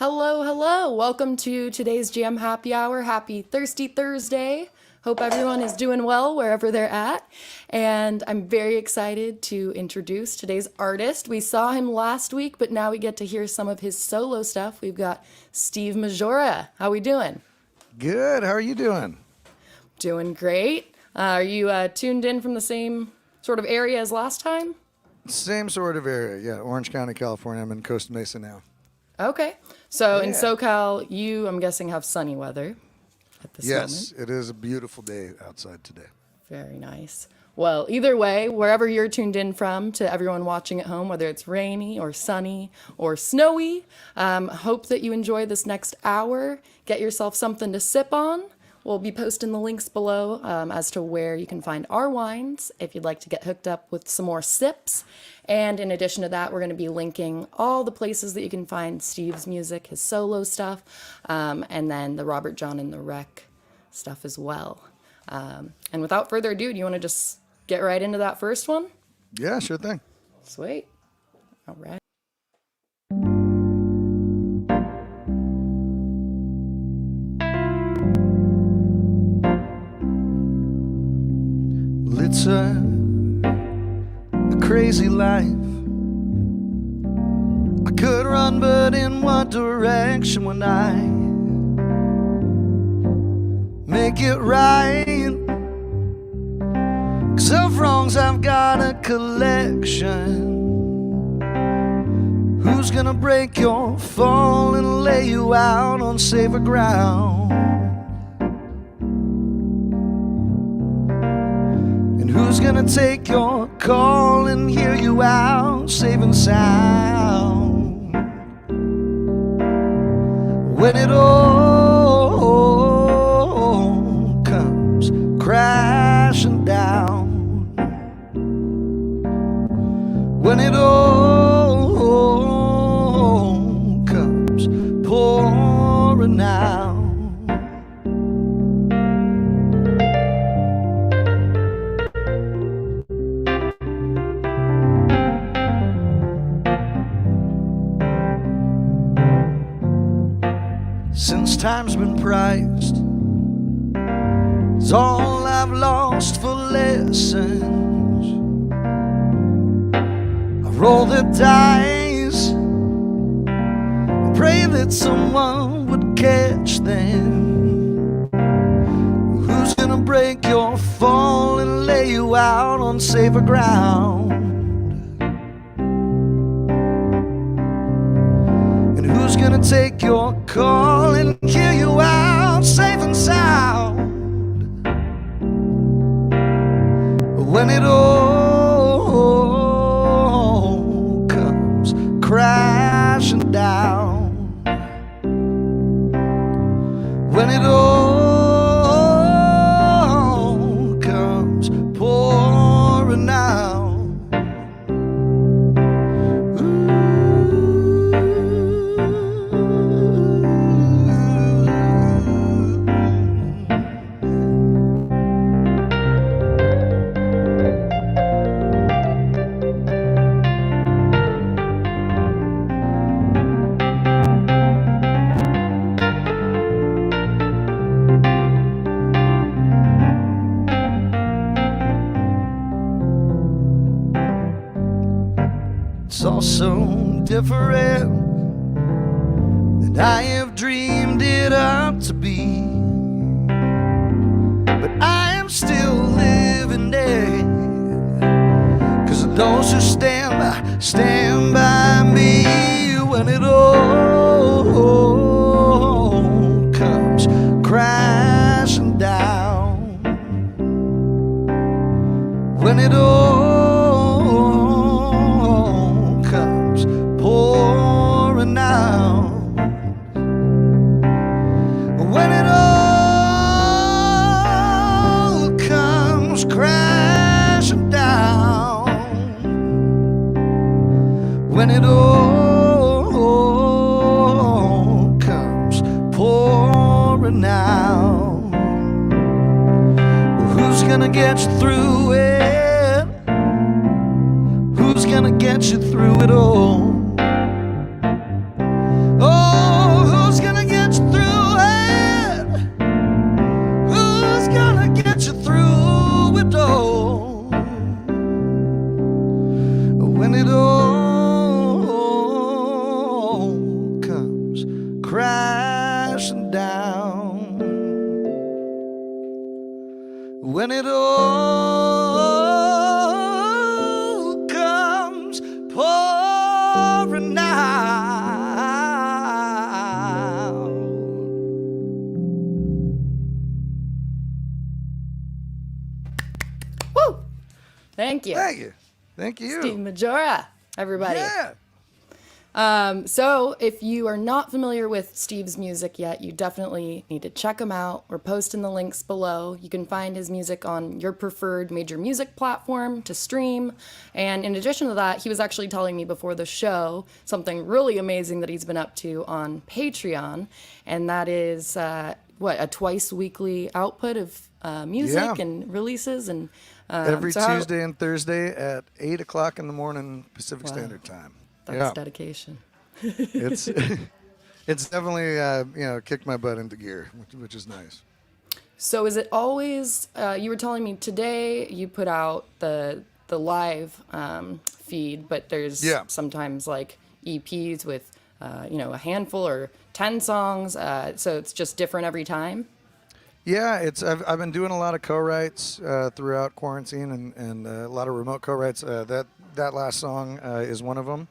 Hello, hello. Welcome to today's Jam Happy Hour. Happy Thirsty Thursday. Hope everyone is doing well wherever they're at. And I'm very excited to introduce today's artist. We saw him last week, but now we get to hear some of his solo stuff. We've got Steve Maggiora. How we doing? Good. How are you doing? Doing great. Are you tuned in from the same sort of area as last time? Same sort of area. Yeah, Orange County, California. I'm in Costa Mesa now. Okay. So in Yeah. SoCal, you, I'm guessing, have sunny weather at this moment. Yes, it is a beautiful day outside today. Very nice. Well, either way, wherever you're tuned in from, to everyone watching at home, whether it's rainy or sunny or snowy, hope that you enjoy this next hour. Get yourself something to sip on. We'll be posting the links below as to where you can find our wines if you'd like to get hooked up with some more sips. And in addition to that, we're going to be linking all the places that you can find Steve's music, his solo stuff, and then the Robert John and the Wreck stuff as well. And without further ado, do you want to just get right into that first one? Yeah, sure thing. Sweet. All right. It's a crazy life. I could run, but in what direction when I make it right? 'Cause of wrongs I've got a collection. Who's gonna break your fall and lay you out on safer ground? And who's gonna take your call and hear you out safe and sound? When it all comes crashing down, when it all comes pouring out, since time's been priced, it's all I've lost for lessons. I roll the dice, pray that someone would catch them. Who's gonna break your fall and lay you out on safer ground? And who's gonna take your call and hear you out safe and sound? When it all comes crashing down, when it all comes pouring out, it's all so different than I have dreamed it up to be. But I am still living there, 'cause those who stand by me. When it all comes crashing down, when it all comes pouring out, when it all comes crashing down, when it all comes pouring out, who's gonna get you through it? Who's gonna get you through it all? Oh, when it all comes crashing down, when it all comes pouring out. Woo! Thank you. Thank you. Thank you. Steve Maggiora, everybody. Yeah. So if you are not familiar with Steve's music yet, you definitely need to check him out. We're posting the links below. You can find his music on your preferred major music platform to stream. And in addition to that, he was actually telling me before the show something really amazing that he's been up to on Patreon. And that is, a twice weekly output of music and releases. And every Tuesday and Thursday at 8 o'clock in the morning Pacific Standard Time. That's dedication. It's definitely kicked my butt into gear, which is nice. So is it always? You were telling me today you put out the live feed, but there's sometimes like EPs with a handful or 10 songs. So it's just different every time. Yeah, I've been doing a lot of co-writes throughout quarantine and a lot of remote co-writes. That last song is one of them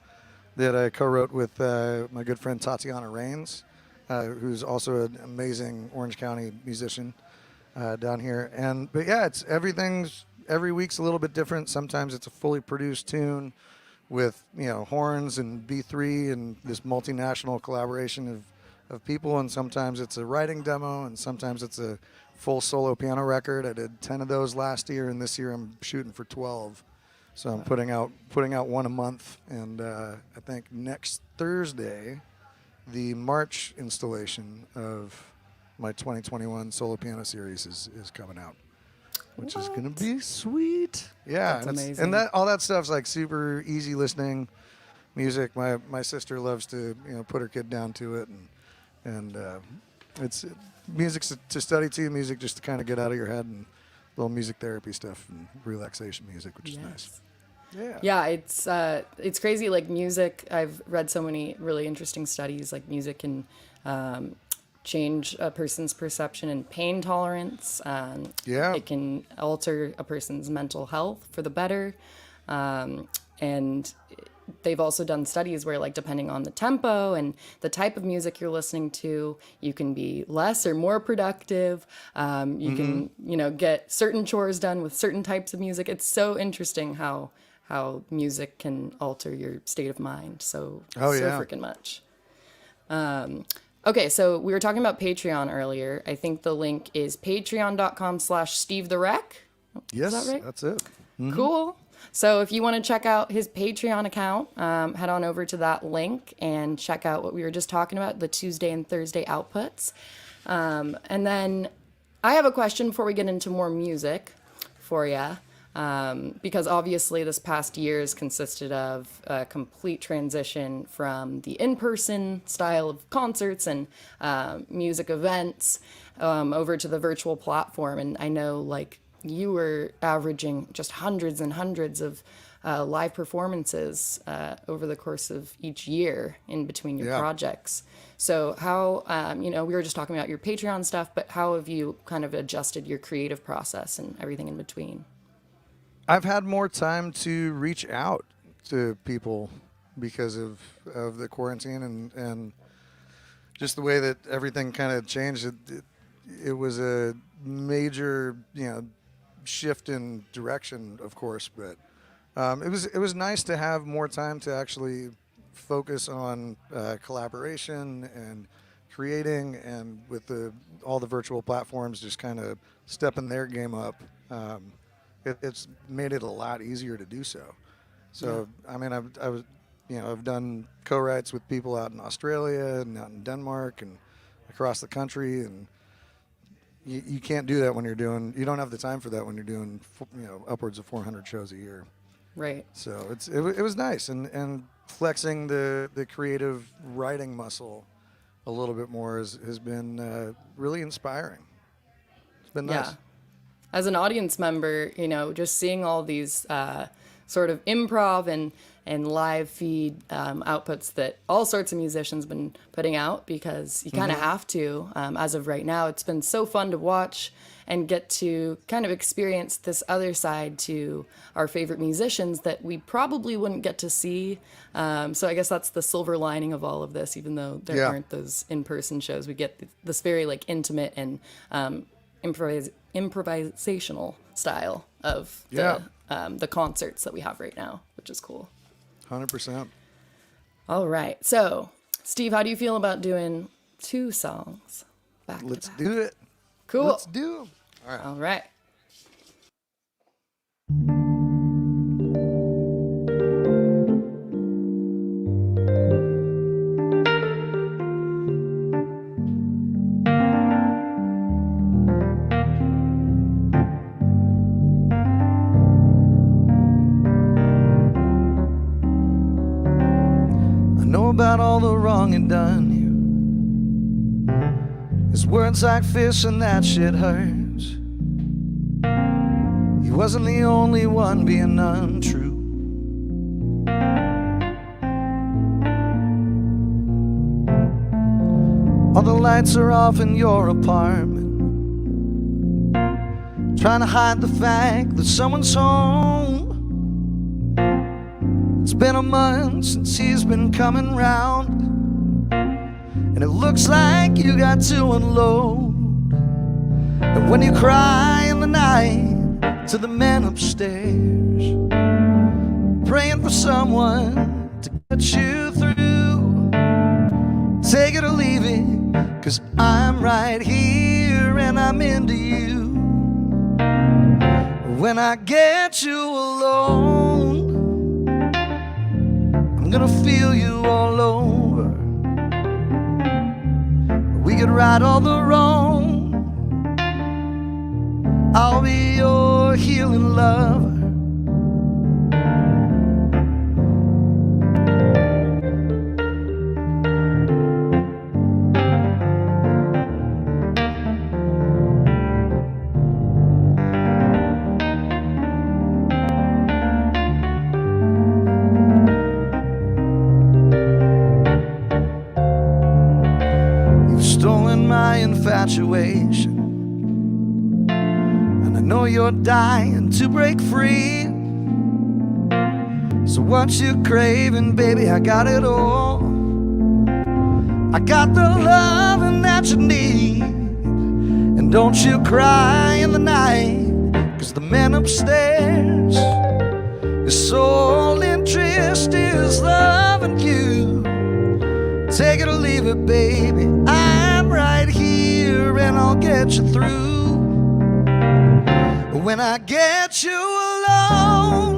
that I co-wrote with my good friend Tatiana Rains, who's also an amazing Orange County musician down here. But yeah, every week's a little bit different. Sometimes it's a fully produced tune with horns and B3 and this multinational collaboration of people, and sometimes it's a writing demo, and sometimes it's a full solo piano record. I did 10 of those last year, and this year I'm shooting for 12. So I'm putting out one a month, and I think next Thursday, the March installation of my 2021 solo piano series is coming out, which is gonna be sweet. Yeah, that's amazing. And all that stuff's like super easy listening music. My sister loves to put her kid down to it, and it's music to study to, music just to kind of get out of your head, and little music therapy stuff and relaxation music, which is nice. Yeah, it's crazy. Like music, I've read so many really interesting studies. Like music can change a person's perception and pain tolerance. It can alter a person's mental health for the better. And they've also done studies where, like, depending on the tempo and the type of music you're listening to, you can be less or more productive. You can, get certain chores done with certain types of music. It's so interesting how music can alter your state of mind so freaking much. Okay, so we were talking about Patreon earlier. I think the link is patreon.com/SteveTheRec. Yes, is that right? That's it. Mm-hmm. Cool. So if you want to check out his Patreon account, head on over to that link and check out what we were just talking about, the Tuesday and Thursday outputs. And then I have a question before we get into more music for you. Because obviously this past year has consisted of a complete transition from the in-person style of concerts and music events over to the virtual platform. And I know, like, you were averaging just hundreds and hundreds of live performances over the course of each year in between your projects. So how, we were just talking about your Patreon stuff, but how have you kind of adjusted your creative process and everything in between? I've had more time to reach out to people because of the quarantine and just the way that everything kind of changed. It was a major, shift in direction, of course, but it was nice to have more time to actually focus on collaboration and creating, and with all the virtual platforms just kind of stepping their game up. It's made it a lot easier to do so. So, I mean, I've done co-writes with people out in Australia and out in Denmark and across the country, and you can't do that when you don't have the time for that when you're doing, upwards of 400 shows a year. Right. So it was nice, and flexing the creative writing muscle a little bit more has been really inspiring. It's been nice. As an audience member, just seeing all these sort of improv and live feed outputs that all sorts of musicians been putting out, because you kind of have to. As of right now, it's been so fun to watch and get to kind of experience this other side to our favorite musicians that we probably wouldn't get to see. So I guess that's the silver lining of all of this, even though there aren't those in-person shows. We get this very like intimate and improvisational style of the concerts that we have right now, which is cool. 100%. All right. So, Steve, how do you feel about doing 2 songs back Let's to back? do it. Cool. Let's do them. All right. All right. I know about all the wrong you done here. His words like fish and that shit hurts. He wasn't the only one being untrue. All the lights are off in your apartment, trying to hide the fact that someone's home. It's been a month since he's been coming round, and it looks like you got to unload. And when you cry in the night to the men upstairs, praying for someone to get you through, take it or leave it, 'cause I'm right here and I'm into you. When I get you alone, I'm gonna feel you all over. We could right all the wrong. I'll be your healing lover. You've stolen my infatuation, and I know you're dying to break free. So what you craving, baby? I got it all. I got the loving that you need. And don't you cry in the night, 'cause the man upstairs, his sole interest is loving you. Take it or leave it, baby, I'm right here and I'll get you through. When I get you alone,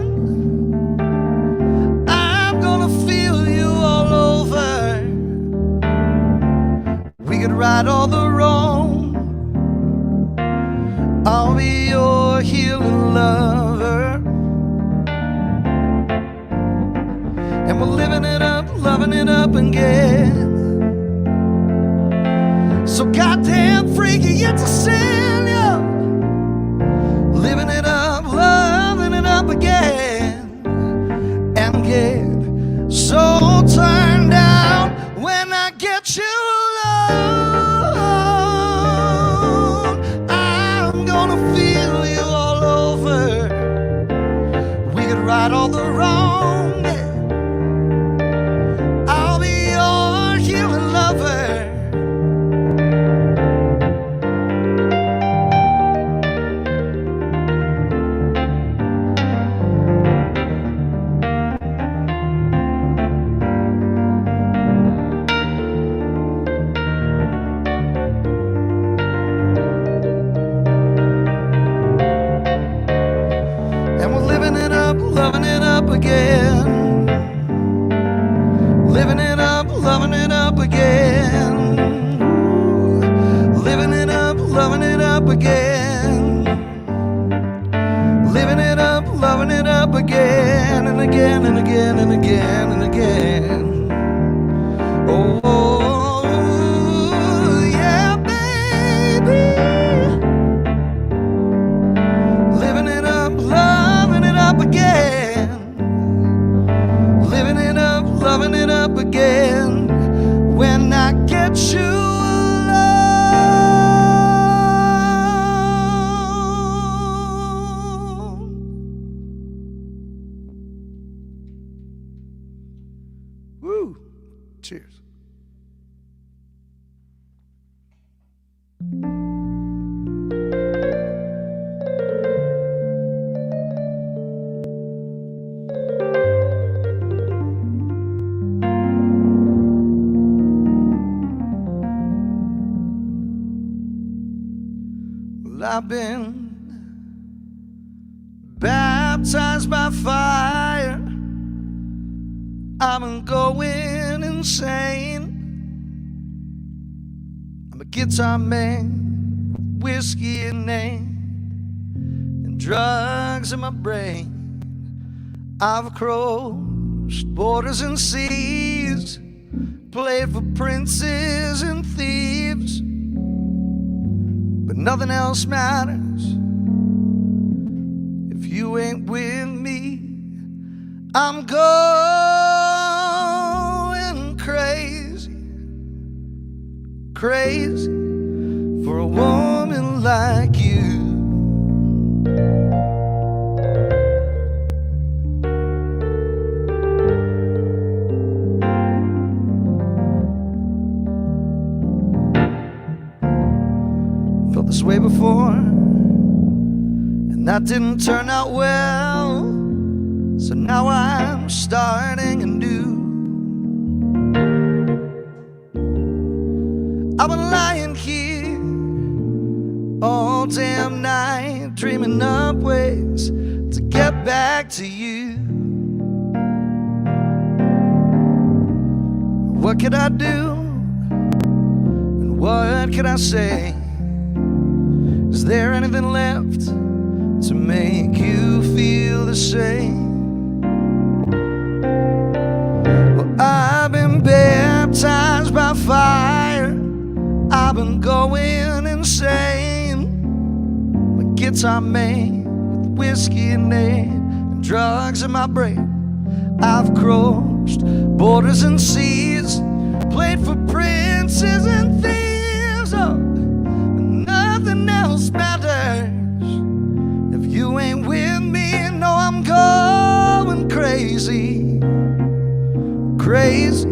I'm gonna feel you all over. We could right all the wrong. I'll be your healing lover. And we're living it up, loving it up again. So goddamn freaky, it's a sin, yeah. Living it up, loving it up again. And get so turned down when I get you alone. I'm gonna feel you all over. We could right all the wrong, yeah. I'll be your healing lover. And we're living it up, loving it up again. Living it up, loving it up again. Living it up, loving it up again. Living it up, loving it up again and again and again and again and again. Oh, yeah, baby. Living it up, loving it up again. Woo! Cheers. Well, I've been baptized by fire. I've been going insane. I'm a guitar man, whiskey in name, and drugs in my brain. I've crossed borders and seas, played for princes and thieves, but nothing else matters if you ain't with me. I'm going crazy, crazy for a woman like you. Felt this way before, and that didn't turn out well. So now I'm starting anew. I've been lying here all damn night, dreaming up ways to get back to you. What could I do? And what could I say? Is there anything left to make you feel the same? I've been baptized by fire. I've been going insane. I'm a guitar man with whiskey in name and drugs in my brain. I've crossed borders and seas, played for princes and thieves. Oh, but nothing else matters if you ain't with me. No, I'm going crazy, crazy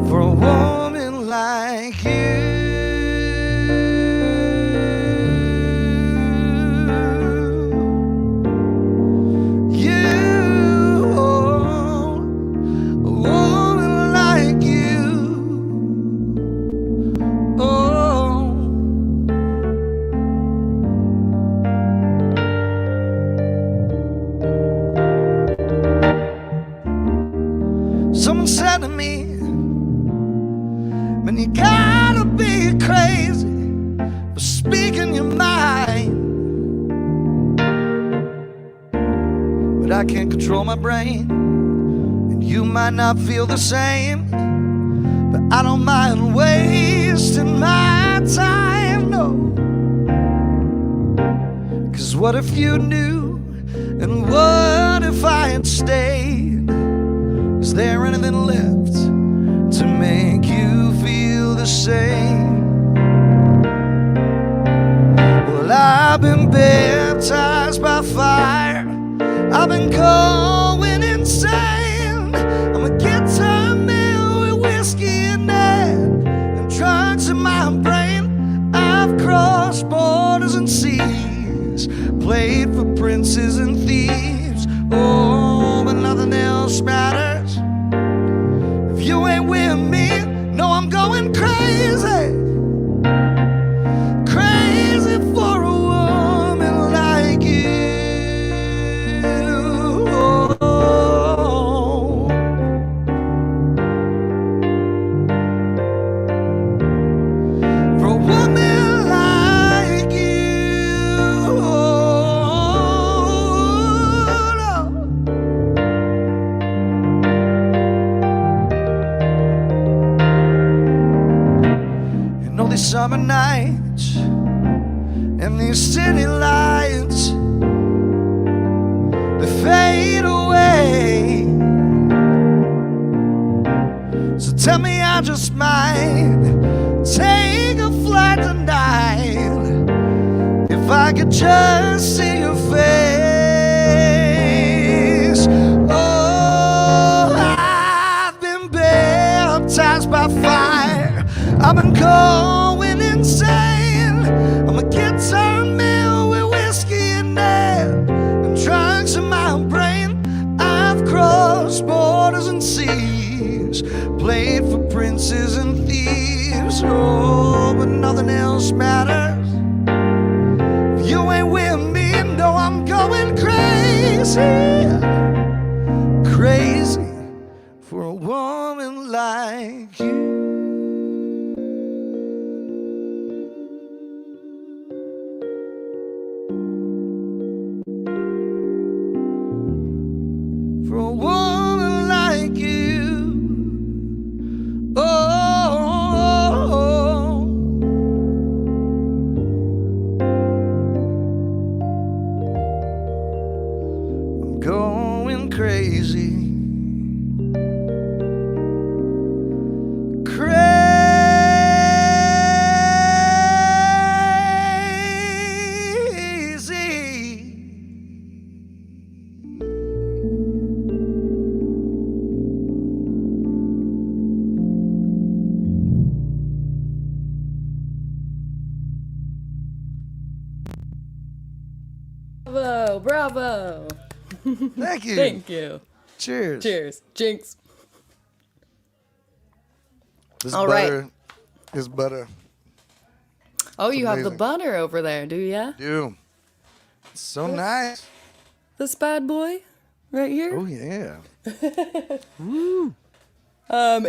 for a woman like you. You, oh, a woman like you. Oh, someone said to me, man, you gotta be crazy for speaking your mind. But I can't control my brain, and you might not feel the same. But I don't mind wasting my time, no. 'Cause what if you knew, and what if I had stayed? Is there anything left to make you feel the same? Well, I've been baptized by fire. I've been going insane. I'm a guitar man with whiskey in it and drugs in my brain. I've crossed borders and seas, played for princes and thieves. Oh, but nothing else matters if you ain't with me. No, I'm going crazy, crazy for a woman like you. Oh, for a woman like you. Oh, no. All these summer nights and these city lights, they fade away. So tell me, I just might take a flight tonight if I could just see your face. Oh, I've been bad. I've been going insane. I'm a guitar man with whiskey and nail and drugs in my brain. I've crossed borders and seas, played for princes and thieves. Oh, but nothing else matters. If you ain't with me, no, I'm going crazy. Crazy for a woman like you. For a woman like you. Oh, I'm going crazy. Bravo, bravo. Thank you. Thank you. Cheers. Cheers. Jinx. This All butter right. is butter. Oh, you have the amazing. butter over there, do ya? Dude, it's so nice. This bad boy right here? Oh, yeah.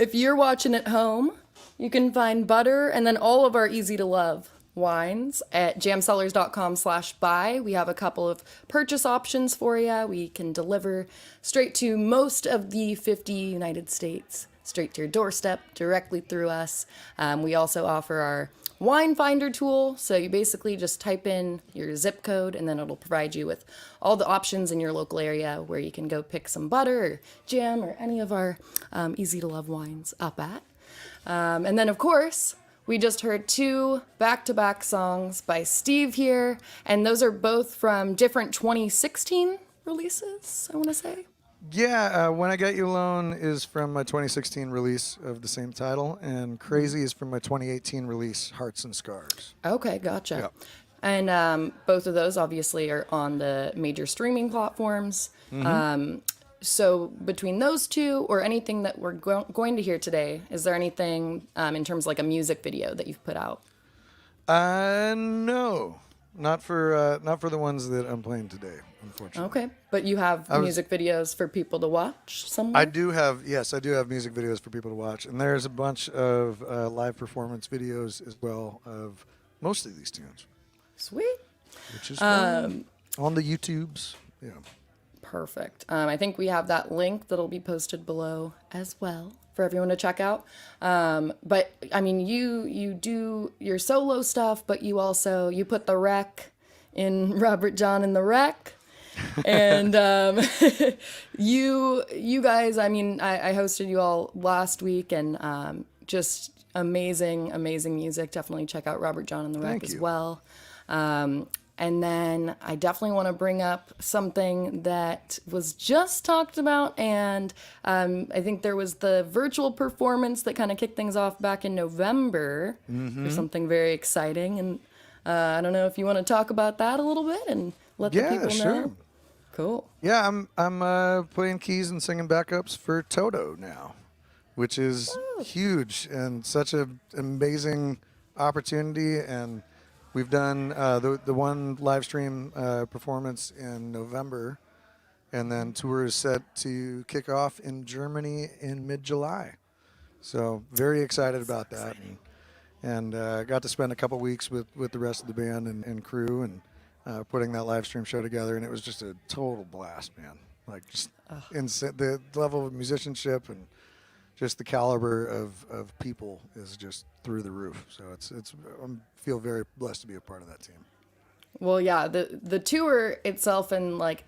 If you're watching at home, you can find butter and then all of our easy to love wines at jamcellars.com/buy. We have a couple of purchase options for you. We can deliver straight to most of the 50 United States, straight to your doorstep, directly through us. We also offer our wine finder tool. So you basically just type in your zip code and then it'll provide you with all the options in your local area where you can go pick some butter or jam or any of our easy to love wines up at. And then, of course, we just heard 2 back-to-back songs by Steve here, and those are both from different 2016 releases, I want to say. Yeah, When I Got You Alone is from my 2016 release of the same title, and Crazy is from my 2018 release, Hearts and Scars. Okay, gotcha. Yeah. And both of those obviously are on the major streaming platforms. So between those two or anything that we're going to hear today, is there anything in terms of like a music video that you've put out? No, not for the ones that I'm playing today, unfortunately. Okay, but you have music videos for people to watch somewhere? I do have music videos for people to watch, and there's a bunch of live performance videos as well of most of these tunes. Sweet. Which is fun. On the YouTubes. Yeah. Perfect. I think we have that link that'll be posted below as well for everyone to check out. But I mean, you do your solo stuff, but you put the rec in Robert John and the Wreck. And you guys, I mean, I hosted you all last week, and just amazing music. Definitely check out Robert John and the Wreck as well. And then I definitely want to bring up something that was just talked about, and I think there was the virtual performance that kind of kicked things off back in November for something very exciting. And I don't know if you want to talk about that a little bit and let the people know. Cool. Yeah, I'm playing keys and singing backups for Toto now, which is huge and such an amazing opportunity. And we've done the one live stream performance in November, and then tour is set to kick off in Germany in mid-July. So very excited about that, and got to spend a couple weeks with the rest of the band and crew and putting that live stream show together, and it was just a total blast, man. Like just the level of musicianship and just the caliber of people is just through the roof. So I feel very blessed to be a part of that team. Well, yeah, the tour itself and like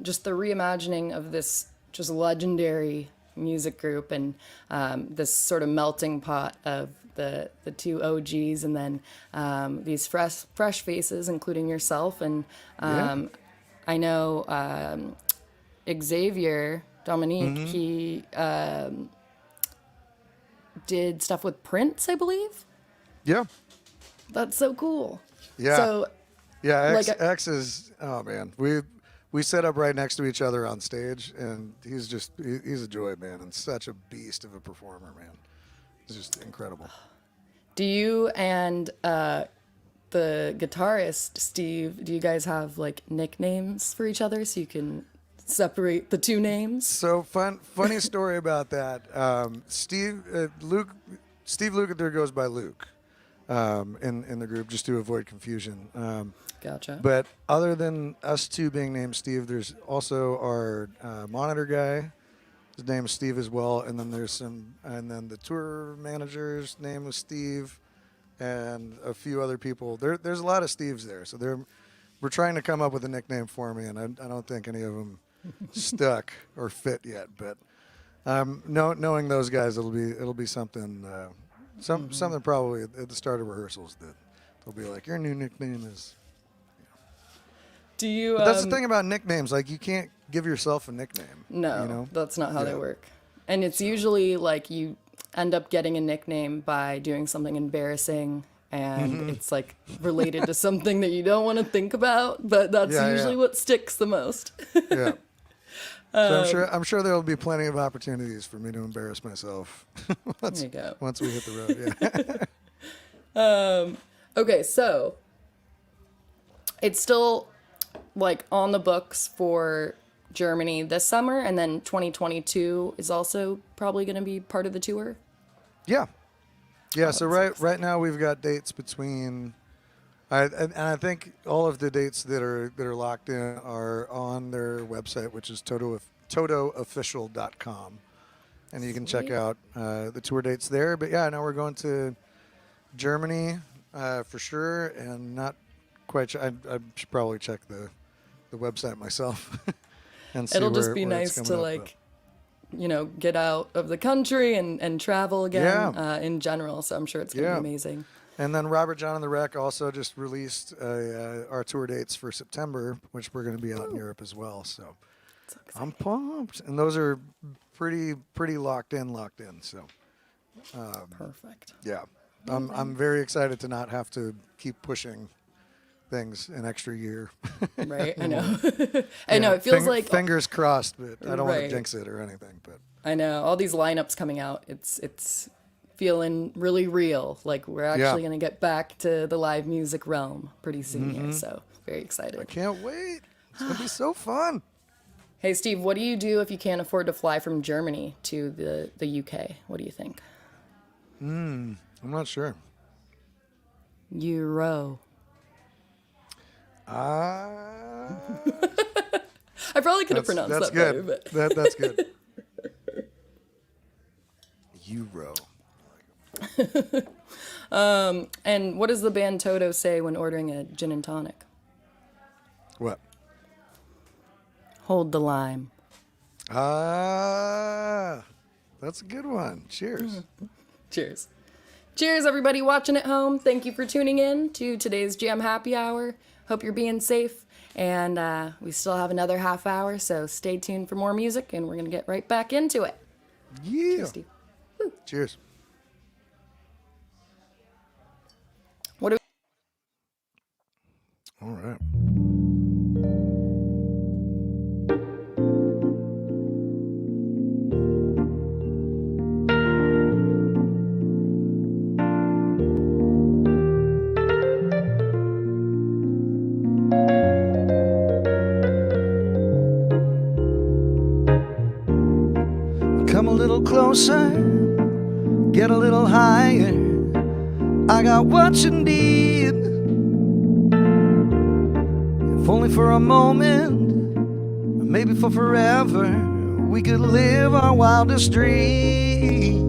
just the reimagining of this just legendary music group and this sort of melting pot of the two OGs and then these fresh faces, including yourself. And I know Xavier Dominique, he did stuff with Prince, I believe. Yeah. That's so cool. Yeah. So, Yeah, like, X is, oh man, we set up right next to each other on stage, and he's a joy, man, and such a beast of a performer, man. It's just incredible. do you and the guitarist Steve, do you guys have like nicknames for each other so you can separate the two names? So funny story about that. Steve Lukather goes by Luke in the group, just to avoid confusion. Gotcha. But other than us two being named Steve, there's also our monitor guy. His name is Steve as well, and then the tour manager's name was Steve, and a few other people. There's a lot of Steves there, so we're trying to come up with a nickname for me, and I don't think any of them stuck or fit yet. But knowing those guys, it'll be something something probably at the start of rehearsals that they'll be like, your new nickname is. Do you? But that's the thing about nicknames. Like, you can't give yourself a nickname. No, you know? that's not how they work. And it's usually like you end up getting a nickname by doing something embarrassing, and it's like related to something that you don't want to think about, but that's usually what sticks the most. Yeah. So I'm sure there will be plenty of opportunities for me to embarrass myself There you go. once we hit the road. Yeah. Okay, so it's still like on the books for Germany this summer, and then 2022 is also probably going to be part of the tour. Yeah. So right now we've got dates between. I think all of the dates that are locked in are on their website, which is totoofficial.com, and you can check out the tour dates there. But yeah, now we're going to Germany for sure, and not quite sure. I should probably check the website myself and see. It'll just be nice to like, get out of the country and travel again in general. So I'm sure it's gonna be amazing. And then Robert John and the Wreck also just released our tour dates for September, which we're going to be out in Europe as well. So I'm pumped, and those are pretty locked in. So Perfect. yeah, I'm very excited to not have to keep pushing things an extra year. Right, I know. I know it feels like fingers crossed, but I don't want to jinx it or anything. But I know all these lineups coming out. It's feeling really real. Like we're actually going to get back to the live music realm pretty soon here. So very excited. I can't wait. It's going to be so fun. Hey, Steve, what do you do if you can't afford to fly from Germany to the UK? What do you think? I'm not sure. Euro. I probably could have pronounced that better. But That's good. Euro. And what does the band Toto say when ordering a gin and tonic? What? Hold the lime. That's a good one. Cheers. Cheers. Cheers, everybody watching at home. Thank you for tuning in to today's Jam Happy Hour. Hope you're being safe. And we still have another half hour, so stay tuned for more music, and we're going to get right back into it. Yeah. Cheers, Steve. Cheers. What do All right. Come a little closer, get a little higher. I got what you need. If only for a moment, or maybe for forever, we could live our wildest dreams.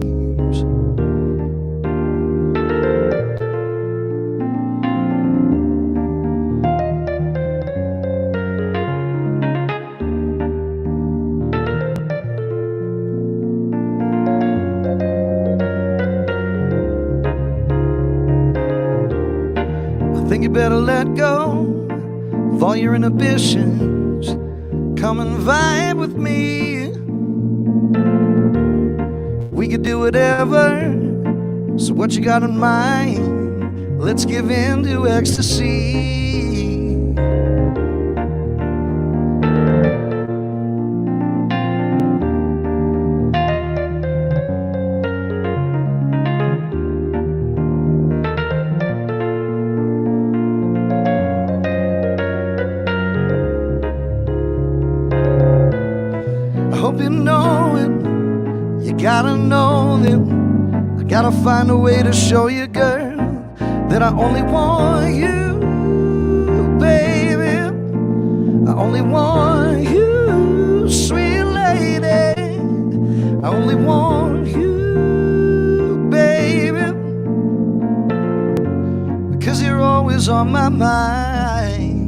I think you better let go of all your inhibitions. Come and vibe with me. We could do whatever. So what you got in mind? Let's give in to ecstasy. I hope you know it. You gotta know that I gotta find a way to show you, girl, that I only want you, baby. I only want you, sweet lady. I only want you, baby, because you're always on my mind.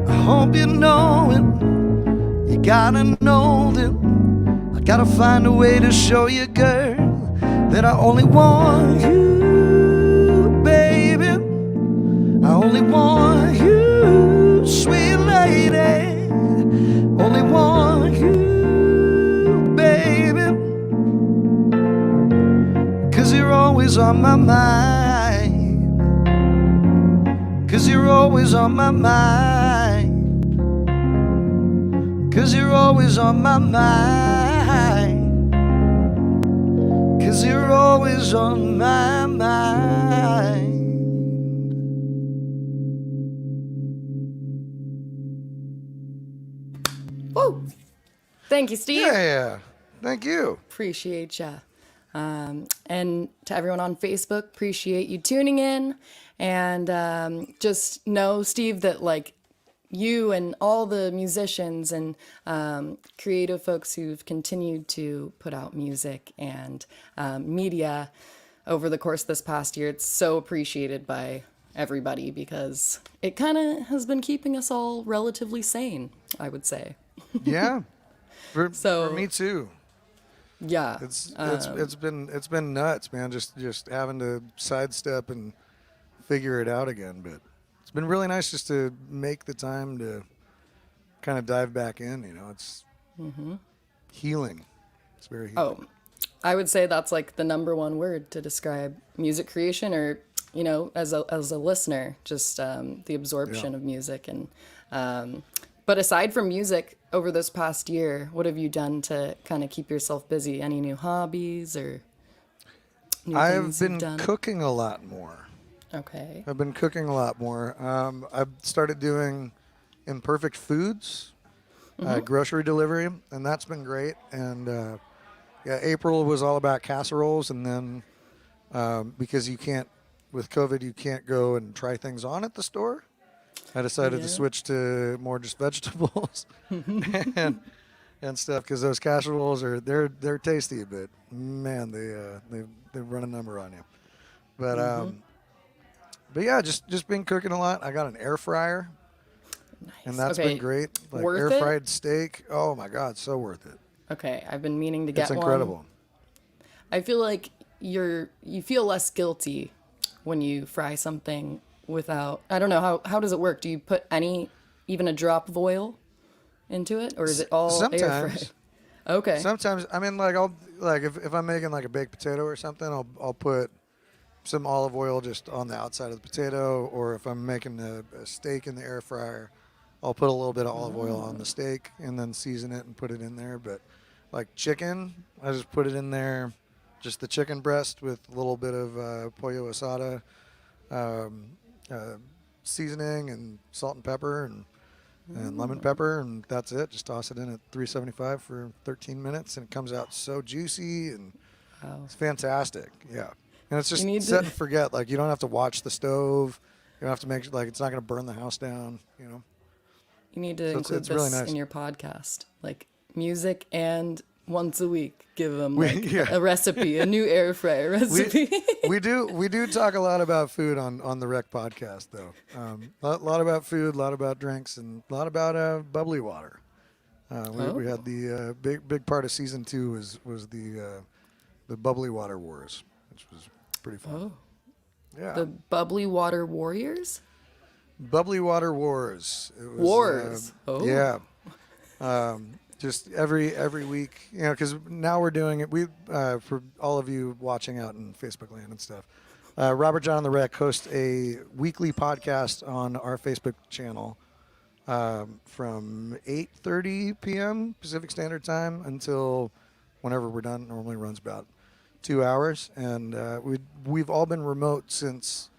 I hope you know it. You gotta know that I gotta find a way to show you, girl, that I only want you, baby. I only want you, sweet lady. Only want you, baby, 'cause you're always on my mind. 'Cause you're always on my mind. 'Cause you're always on my mind. 'Cause you're always on my mind. Woo! Thank you, Steve. Yeah, thank you. Appreciate ya. And to everyone on Facebook, appreciate you tuning in. And just know, Steve, that like you and all the musicians and creative folks who've continued to put out music and media over the course of this past year, it's so appreciated by everybody because it kind of has been keeping us all relatively sane, I would say. Yeah, for So- me too. Yeah. It's been nuts, man. Just having to sidestep and figure it out again. But it's been really nice just to make the time to kind of dive back in. You know, it's healing. It's very healing. Oh, I would say that's like the number one word to describe music creation, or you know, as a listener, just the absorption of music. And but aside from music, over this past year, what have you done to kind of keep yourself busy? Any new hobbies or new I things have you've been done? cooking a lot more. Okay. I've been cooking a lot more. I've started doing imperfect foods, grocery delivery, and that's been great. And yeah, April was all about casseroles, and then because you can't, with COVID, you can't go and try things on at the store. I decided Yeah. to switch to more just vegetables and stuff because those casseroles they're tasty, but man, they run a number on you. But yeah, just been cooking a lot. I got an air fryer, and that's Okay. been great. Like Worth air it? fried steak. Oh my God, so worth it. Okay, I've been meaning to get It's one. incredible. I feel like you feel less guilty when you fry something without, I don't know, how does it work? Do you put even a drop of oil into it, or is it all air Sometimes. fried? Okay. Sometimes, I mean, like I'll like if I'm making like a baked potato or something, I'll put some olive oil just on the outside of the potato, or if I'm making a steak in the air fryer, I'll put a little bit of olive oil on the steak and then season it and put it in there. But like chicken, I just put it in there, just the chicken breast with a little bit of pollo asada seasoning and salt and pepper and lemon pepper, and that's it. Just toss it in at 375 for 13 minutes, and it comes out so juicy, and Wow. it's fantastic. Yeah. And it's just You need set to- and forget. Like, you don't have to watch the stove. You don't have to make, like, it's not going to burn the house down, you know? You need to So include it's really this nice. in your podcast, like music, and once a week give them We- like yeah. a recipe, a new air fryer recipe. We do talk a lot about food on the Rec podcast, though. A lot about food, a lot about drinks, and a lot about bubbly water. We had the big part of season 2 was the the Bubbly Water Wars, which was pretty fun. Oh, Yeah. the Bubbly Water Warriors? Bubbly Water Wars. It was, Wars. Yeah. Just every week, because now we're doing it. We for all of you watching out in Facebook land and stuff. Robert John and the Wreck host a weekly podcast on our Facebook channel from 8:30 p.m. Pacific Standard Time until whenever we're done. It normally runs about 2 hours, and we've all been remote since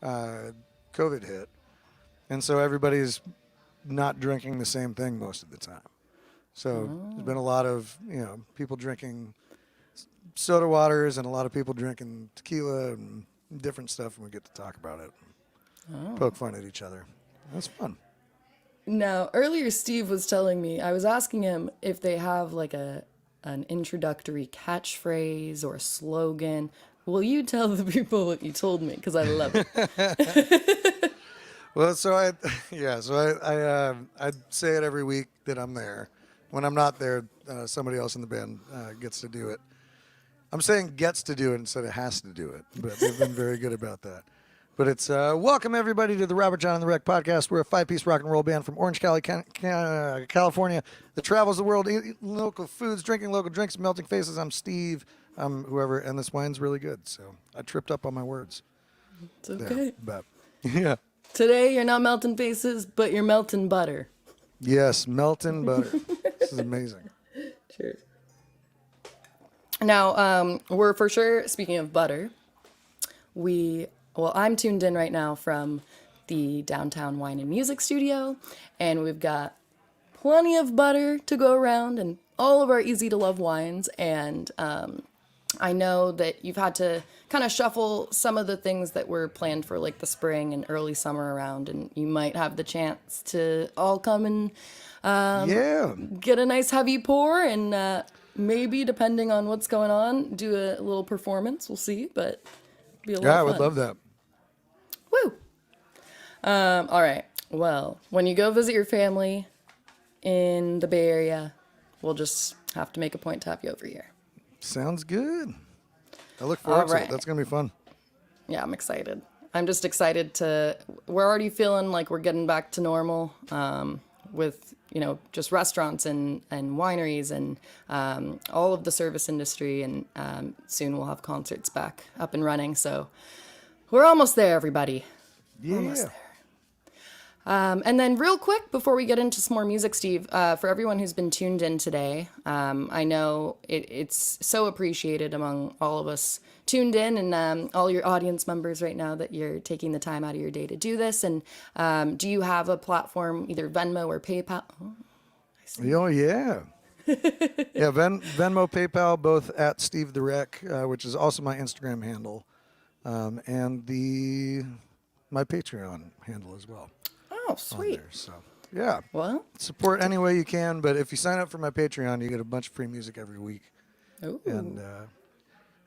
COVID hit, and so everybody's not drinking the same thing most of the time. So there's been a lot of people drinking soda waters and a lot of people drinking tequila and different stuff, and we get to talk about it, poke fun at each other. That's fun. Now, earlier Steve was telling me, I was asking him if they have like an introductory catchphrase or a slogan. Will you tell the people what you told me? Because I love it. Well, so I say it every week that I'm there. When I'm not there, somebody else in the band gets to do it. I'm saying gets to do it instead of has to do it, but they've been very good about that. But it's welcome everybody to the Robert John and the Wreck podcast. We're a 5-piece rock and roll band from Orange County, California that travels the world eating local foods, drinking local drinks, melting faces. I'm Steve. I'm whoever, and this wine's really good. So I tripped up on my words. It's okay. But yeah. Today you're not melting faces, but you're melting butter. Yes, melting butter. This is amazing. Cheers. Now, we're for sure, speaking of butter, I'm tuned in right now from the Downtown Wine and Music Studio, and we've got plenty of butter to go around and all of our easy-to-love wines, and I know that you've had to kind of shuffle some of the things that were planned for like the spring and early summer around, and you might have the chance to all come and get a nice heavy pour and maybe, depending on what's going on, do a little performance. We'll see, but it'll be a lot of fun. I would love that. Woo! All right. Well, when you go visit your family in the Bay Area, we'll just have to make a point to have you over here. Sounds good. I look forward to it. That's going to be fun. Yeah, I'm excited. I'm just excited we're already feeling like we're getting back to normal with, just restaurants and wineries and all of the service industry. And soon we'll have concerts back up and running. So we're almost there, everybody. Yeah. Almost there. And then real quick, before we get into some more music, Steve, for everyone who's been tuned in today, I know it's so appreciated among all of us tuned in and all your audience members right now that you're taking the time out of your day to do this. And do you have a platform, either Venmo or PayPal? Oh yeah. Yeah, Venmo, PayPal, both at Steve the Wreck, which is also my Instagram handle, and my Patreon handle as well. Oh, sweet. There, so, yeah. Well, support any way you can, but if you sign up for my Patreon, you get a bunch of free music every week. ooh.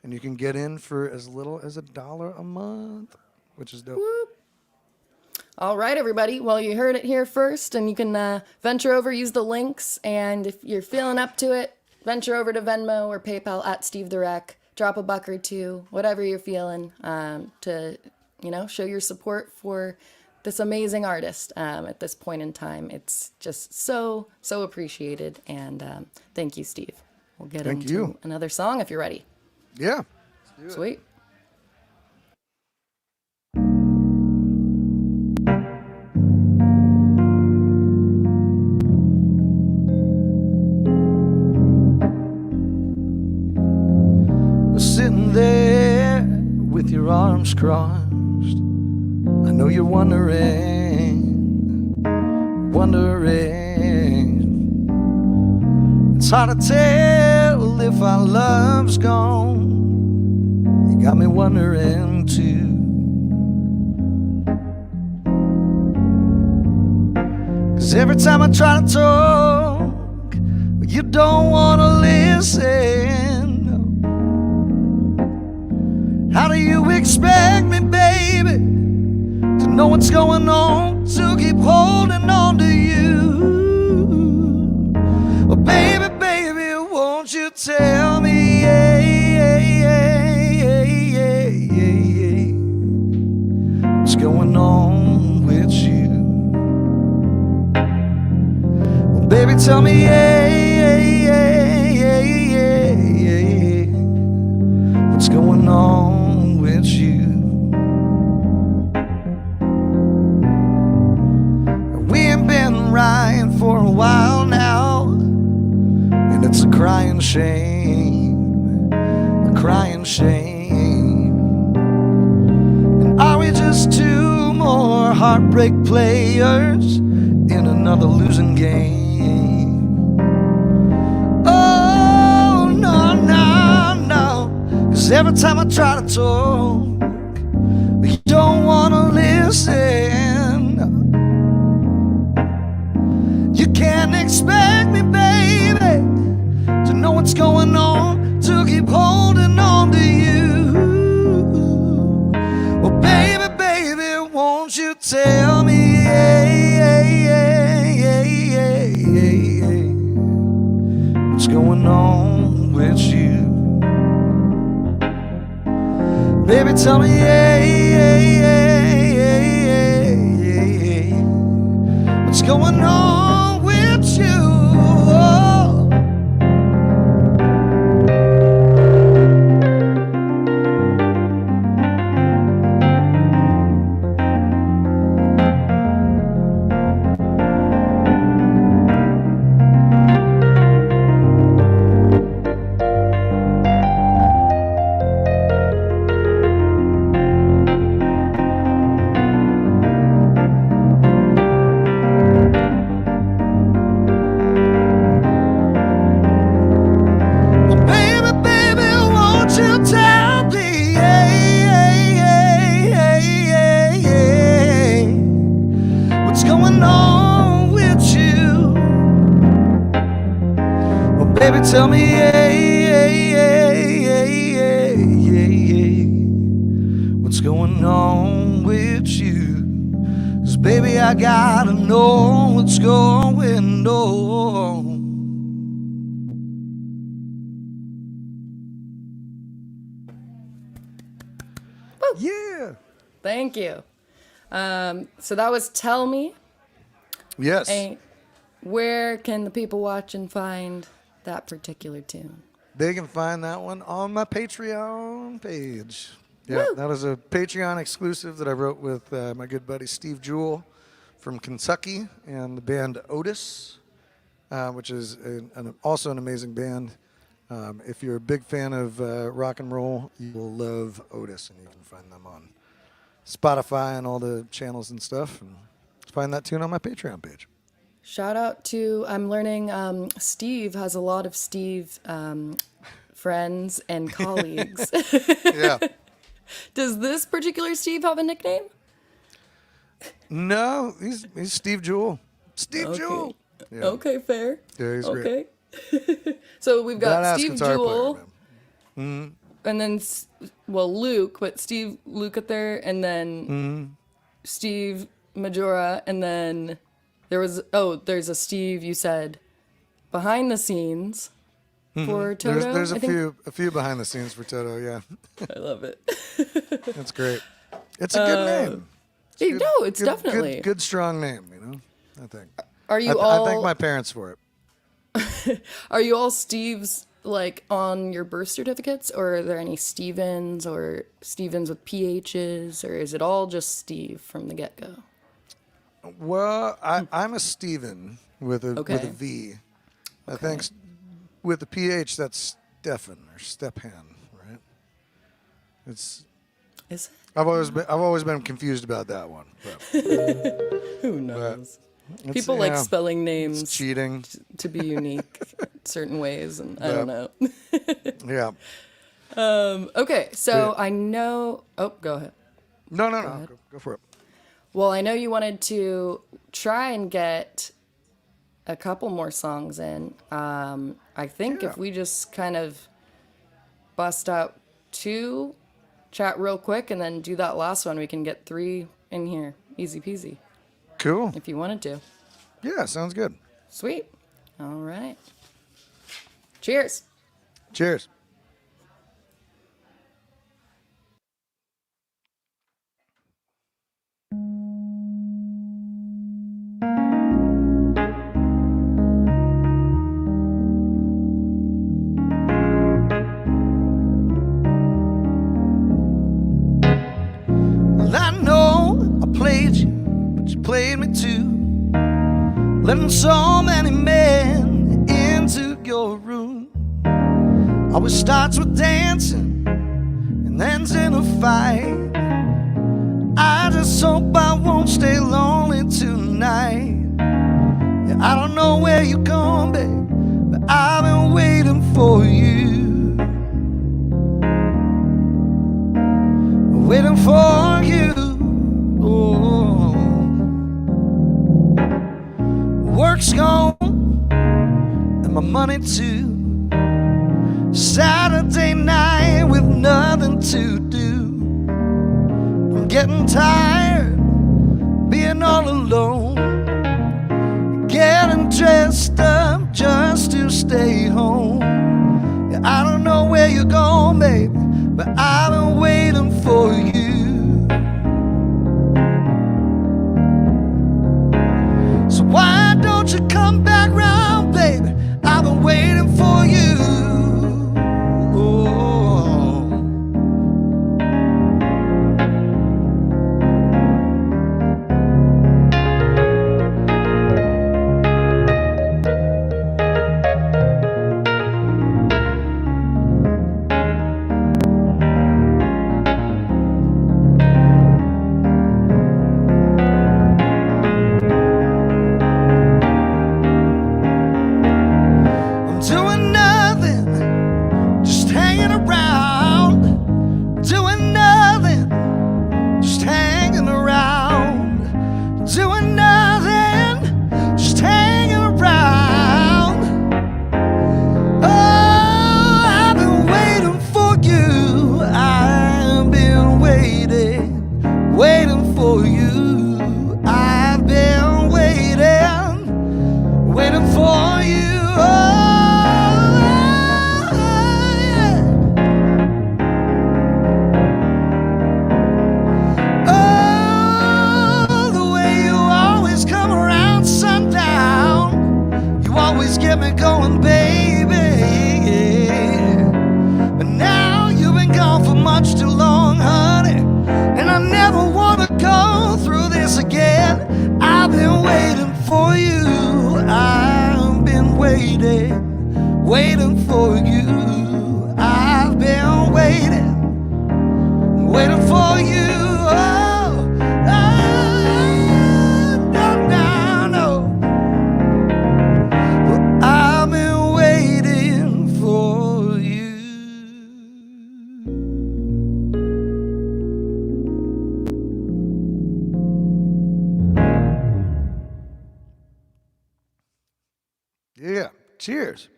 And you can get in for as little as $1 a month, which is dope. Whoop. All right, everybody. Well, you heard it here first, and you can venture over, use the links, and if you're feeling up to it, venture over to Venmo or PayPal at Steve the Wreck. Drop a buck or two, whatever you're feeling, to show your support for this amazing artist at this point in time. It's just so appreciated, and thank you, Steve. We'll get into another song if you're ready. Yeah. Let's do it. Sweet. Sitting there with your arms crossed, I know you're wondering. It's hard to tell if our love's gone. You got me wondering too. 'Cause every time I try to talk, you don't wanna listen. How do you expect me, baby, to know what's going on, to keep holding on to you? Well, baby, won't you tell me, yeah, Baby, tell me, yeah, yeah, yeah, yeah, yeah, yeah, what's going on with you? We ain't been riding for a while now, and it's a crying shame, a crying shame. And are we just two more heartbreak players in another losing game? Oh, no, no, no, 'cause every time I try to talk, you don't wanna listen. You can't expect me, baby, to know what's going on, to keep holding on to you. Well, baby, baby, won't you tell me, yeah, yeah, yeah, yeah, yeah, yeah, yeah, what's going on with you? Baby, tell me, yeah, yeah, yeah, yeah, yeah, yeah, yeah, what's going on with you? Oh. Baby, tell me, yeah, yeah, yeah, yeah, yeah, yeah, yeah, what's going on with you? 'Cause baby, I gotta know what's going on. Yeah. Thank you. So that was Tell Me. Yes. And where can the people watch and find that particular tune? They can find that one on my Patreon page. Yeah, Woo! that is a Patreon exclusive that I wrote with my good buddy Steve Jewell from Kentucky and the band Otis, which is also an amazing band. If you're a big fan of rock and roll, you will love Otis, and you can find them on Spotify and all the channels and stuff. And find that tune on my Patreon page. Shout out to, I'm learning Steve has a lot of Steve friends and colleagues. Yeah. Does this particular Steve have a nickname? No, he's Steve Jewell. Steve Jewell. Yeah. Okay, fair. Yeah, he's great. Okay. So we've got Badass Steve guitar Jewell, player, man. and then, Luke, but Steve Luke up there, and then Steve Maggiora, and then there's a Steve, you said, behind the scenes for Toto. There's I a few behind the scenes for Toto. Yeah, I love it. that's great. It's a good name. It's definitely. Good strong name. You know, I think. Are you I thank my parents for it. Are you all Steves like on your birth certificates, or are there any Stevens or Stevens with PHs, or is it all just Steve from the get-go? Well, I'm a Steven with a V. I think with the PH that's Stefan or Stepan, right? Is it? I've always been confused about that one. Who knows? People like spelling names cheating to be unique certain ways, and I don't know. Yeah. Okay, so I know. Oh, go ahead. No. Go for it. Well, I know you wanted to try and get a couple more songs in. I think if we just kind of bust out 2, chat real quick, and then do that last one, we can get 3 in here. Easy peasy. Cool. If you wanted to. Yeah, sounds good. Sweet. All right. Cheers. Cheers. letting so many men into your room. Always starts with dancing and ends in a fight. I just hope I won't stay lonely tonight. Yeah, I don't know where you're going, babe, but I've been waiting for you. Waiting for you. Oh. Work's gone and my money too. Saturday night with nothing to do. I'm getting tired being all alone, getting dressed up just to stay home. Yeah, I don't know where you're going, baby, but I've been waiting for you. So why don't you come back round, baby? I've been waiting for you. Yeah, cheers.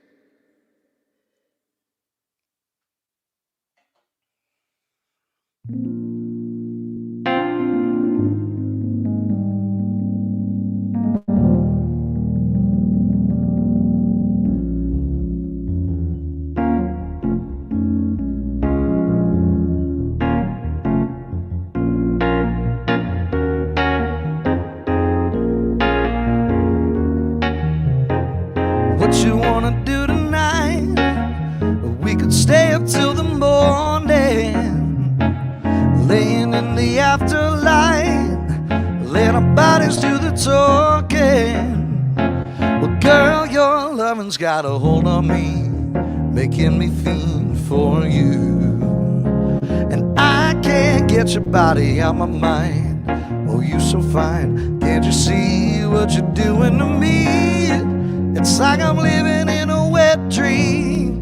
What you wanna do tonight? We could stay up till the morning, laying in the afterlight, let our bodies do the talking. Well, girl, your loving's got a hold on me, making me fiend for you. And I can't get your body out my mind. Oh, you so fine. Can't you see what you're doing to me? It's like I'm living in a wet dream,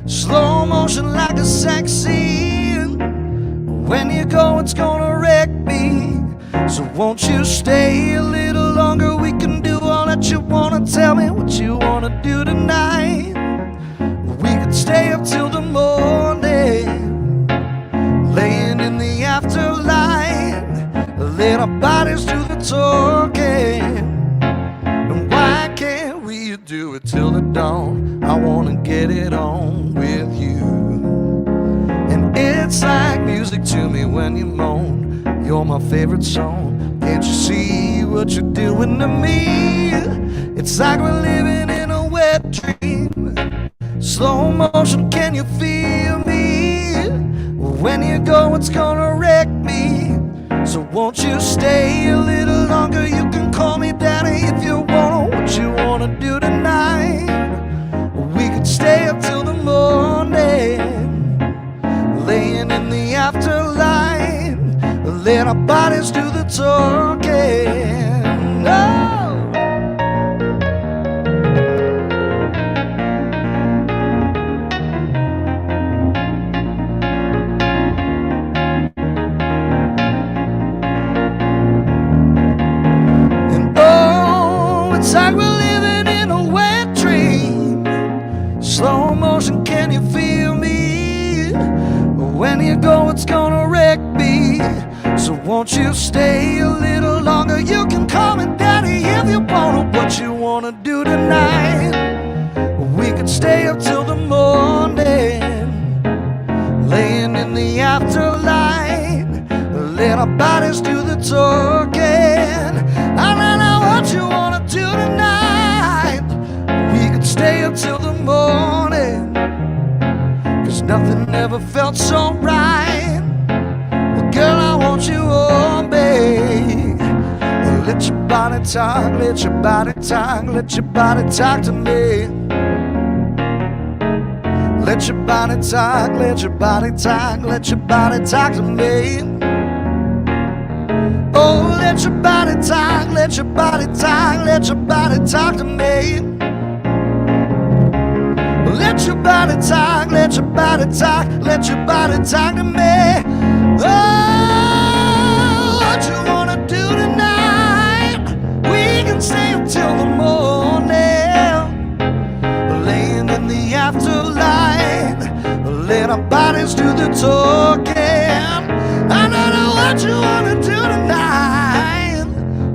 slow motion like a sex scene. When you go, it's gonna wreck me. So won't you stay a little longer? We can do all that you wanna. Tell me what you wanna do tonight. We could stay up till the morning, laying in the afterlight, let our bodies do the talking. And why can't we do it till the dawn? I wanna get it on with you. And it's like music to me when you moan. You're my favorite song. Can't you see what you're doing to me? It's like we're living in a wet dream, slow motion, can you feel me? When you go, it's gonna wreck me. So won't you stay a little longer? You can call me daddy if you want. what you wanna do tonight. We could stay up till the morning, laying in the afterlight, let our bodies do the talking. Oh. It's like we're living in a wet dream. Slow motion, can you feel me? When you go, it's gonna wreck me. So won't you stay a little longer? You can call me daddy if you wanna. What you wanna do tonight? We could stay up till the morning, laying in the afterlight, let our bodies do the talking. I don't know what you wanna do tonight. We could stay up till the morning, 'cause nothing ever felt so right. Well, girl, I want you on, babe. Let your body talk, let your body talk, let your body talk to me. Let your body talk, let your body talk, let your body talk to me. Oh, let your body talk, let your body talk, let your body talk to me. Let your body talk, let your body talk, let your body talk to me. Oh, what you wanna do tonight? We can stay up till the morning, laying in the afterlight, let our bodies do the talking. I don't know what you wanna do tonight.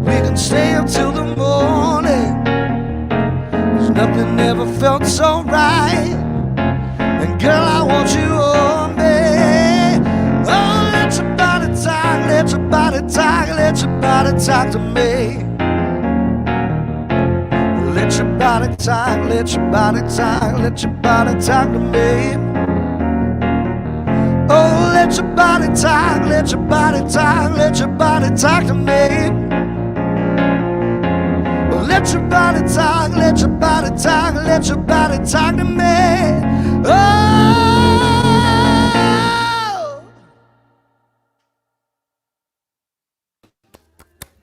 We can stay up till the morning, 'cause nothing ever felt so right. And girl, I want you on me. Oh, let your body talk, let your body talk, let your body talk to me. Let your body talk, let your body talk, let your body talk to me. Oh, let your body talk, let your body talk, let your body talk to me. Let your body talk, let your body talk, let your body talk to me. Oh!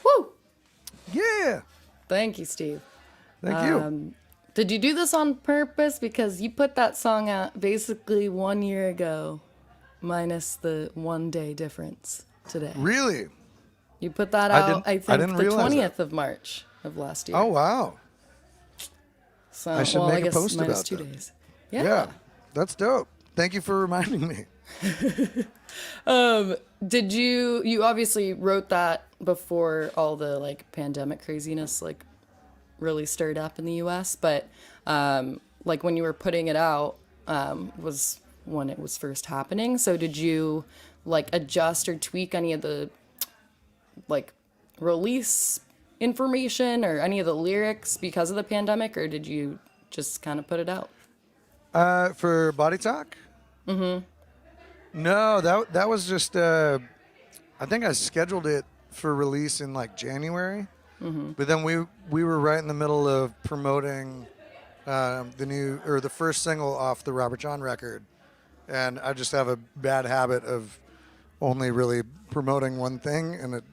Woo! Yeah. Thank you, Steve. Thank you. Did you do this on purpose? Because you put that song out basically 1 year ago, minus the 1 day difference today. Really? You put that out, I think, didn't the realize 20th of March of last year. Oh, wow. So, I should well, make I a guess post minus about 2 that. days. Yeah, that's dope. Thank you for reminding me. Did you obviously wrote that before all the like pandemic craziness like really stirred up in the US, but like when you were putting it out was when it was first happening. So did you like adjust or tweak any of the like release information or any of the lyrics because of the pandemic, or did you just kind of put it out? For Body Talk? Mm-hmm. No, that was just, I think I scheduled it for release in like January. Mm-hmm. But then we were right in the middle of promoting the first single off the Robert John record. And I just have a bad habit of only really promoting one thing, and it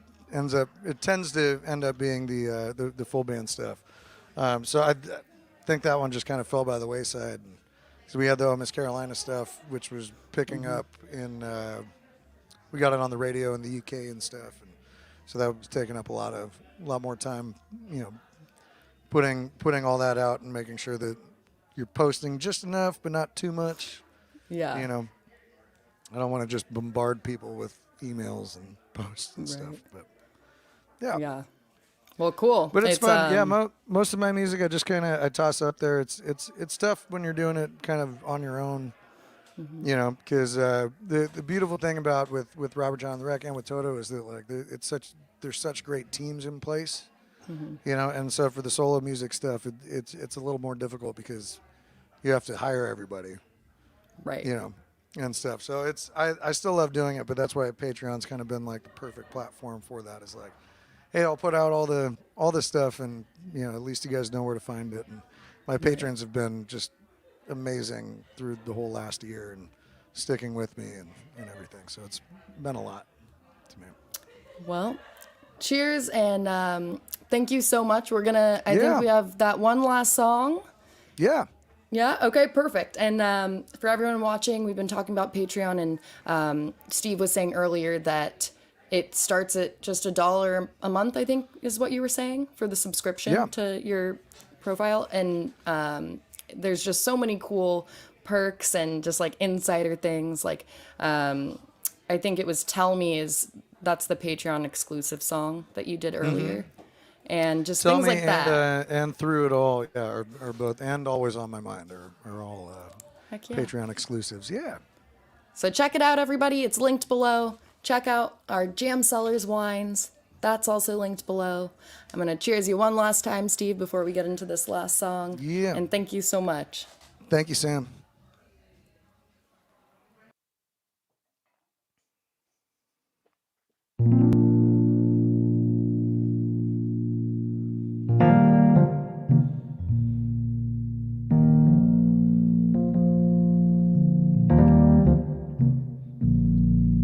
tends to end up being the full band stuff. So I think that one just kind of fell by the wayside. So we had the Miss Carolina stuff, which was picking up in. We got it on the radio in the UK and stuff, and so that was taking up a lot more time. You know, putting all that out and making sure that you're posting just enough, but not too much. Yeah. You know, I don't want to just bombard people with emails and posts and stuff, but yeah. Yeah. Well, cool. But it's fun. Yeah, most of my music I just kind of I toss up there. It's tough when you're doing it kind of on your own, you know, because the beautiful thing about with Robert John on the Wreck and with Toto is that like there's such great teams in place, you know, and so for the solo music stuff, it's a little more difficult because you have to hire everybody, Right. you know, and stuff. So I still love doing it, but that's why Patreon's kind of been like the perfect platform for that. Is like, hey, I'll put out all the stuff, and at least you guys know where to find it. And my patrons have been just amazing through the whole last year and sticking with me and everything. So it's been a lot to me. Well, cheers, and thank you so much. I think we have that one last song. Yeah. Yeah. Okay. Perfect. And for everyone watching, we've been talking about Patreon, and Steve was saying earlier that it starts at just $1 a month, I think is what you were saying, for the subscription to your profile. And there's just so many cool perks and just like insider things. Like I think it was "Tell Me" that's the Patreon exclusive song that you did earlier. And just Tell things Me like that. and Through It All, are both, and Always on My Mind are all Heck yeah. Patreon exclusives. Yeah. So check it out, everybody. It's linked below. Check out our Jam Cellars wines. That's also linked below. I'm going to cheers you one last time, Steve, before we get into this last song. Yeah. And thank you so much. Thank you, Sam.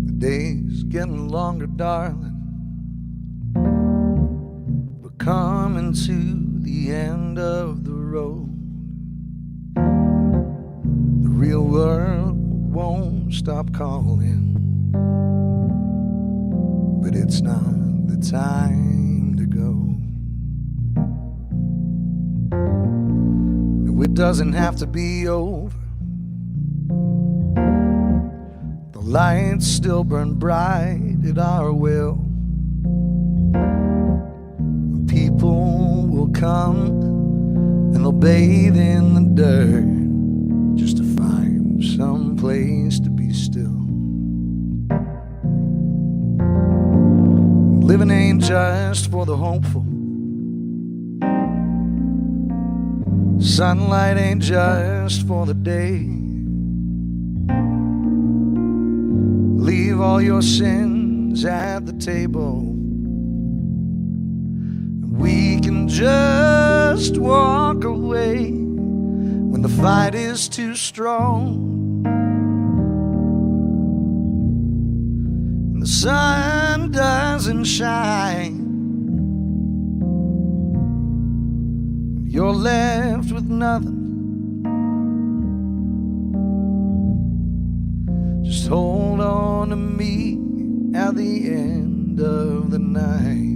The day's getting longer, darling. We're coming to the end of the road. The real world won't stop calling, but it's not the time to go. No, it doesn't have to be over. The lights still burn bright at our will. People will come and they'll bathe in the dirt just to find some place to be still. Living ain't just for the hopeful. Sunlight ain't just for the day. Leave all your sins at the table. We can just walk away when the fight is too strong and the sun doesn't shine. You're left with nothing. Just hold on to me at the end of the night.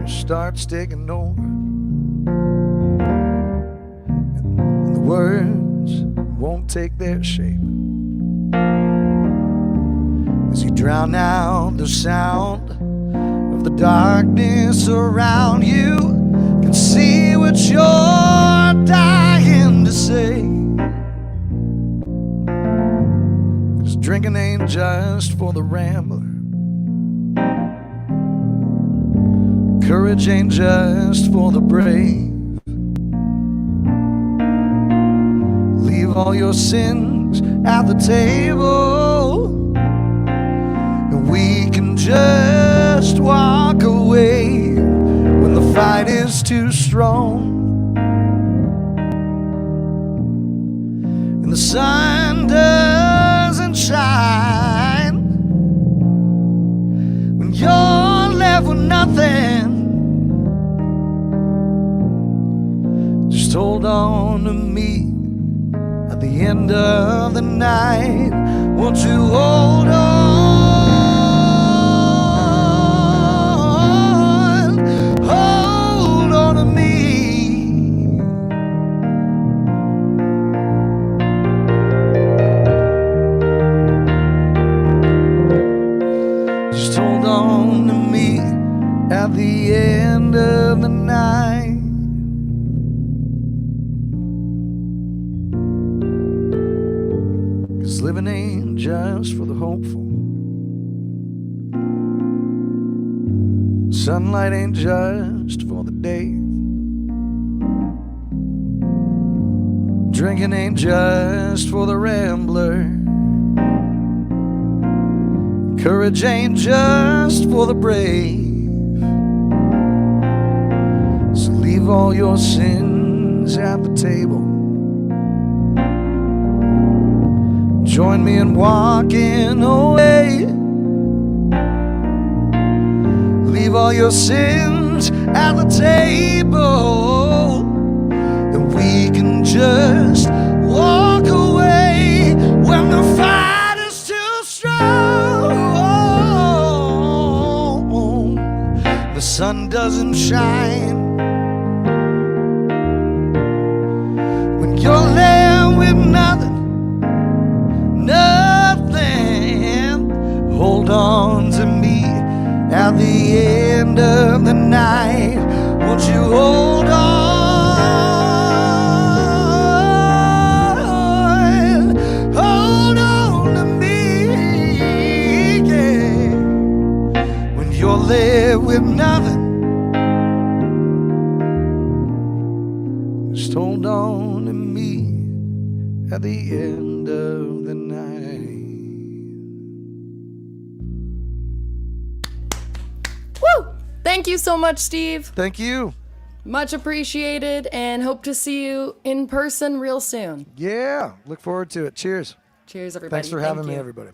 Starts taking over, and the words won't take their shape as you drown out the sound of the darkness around you. Can see what you're dying to say, 'cause drinking ain't just for the rambler. Courage ain't just for the brave. Leave all your sins at the table, and we can just walk away when the fight is too strong and the sun doesn't shine. When you're left with nothing, just hold on to me at the end of the night. Won't you hold on? Hold on to me. Just hold on to me at the end of the night. Living ain't just for the hopeful. Sunlight ain't just for the day. Drinking ain't just for the rambler. Courage ain't just for the brave. So leave all your sins at the table. Join me in walking away. Leave all your sins at the table, and we can just walk away when the fight is too strong. The sun doesn't shine when you're there with nothing. Hold on to me at the end of the night. Won't you hold on? Hold on to me, yeah. When you're there with nothing, just hold on to me at the end of the night. Thank you so much, Steve. Thank you. Much appreciated, and hope to see you in person real soon. Yeah, look forward to it. Cheers. Cheers, everybody. Thanks for having me, everybody.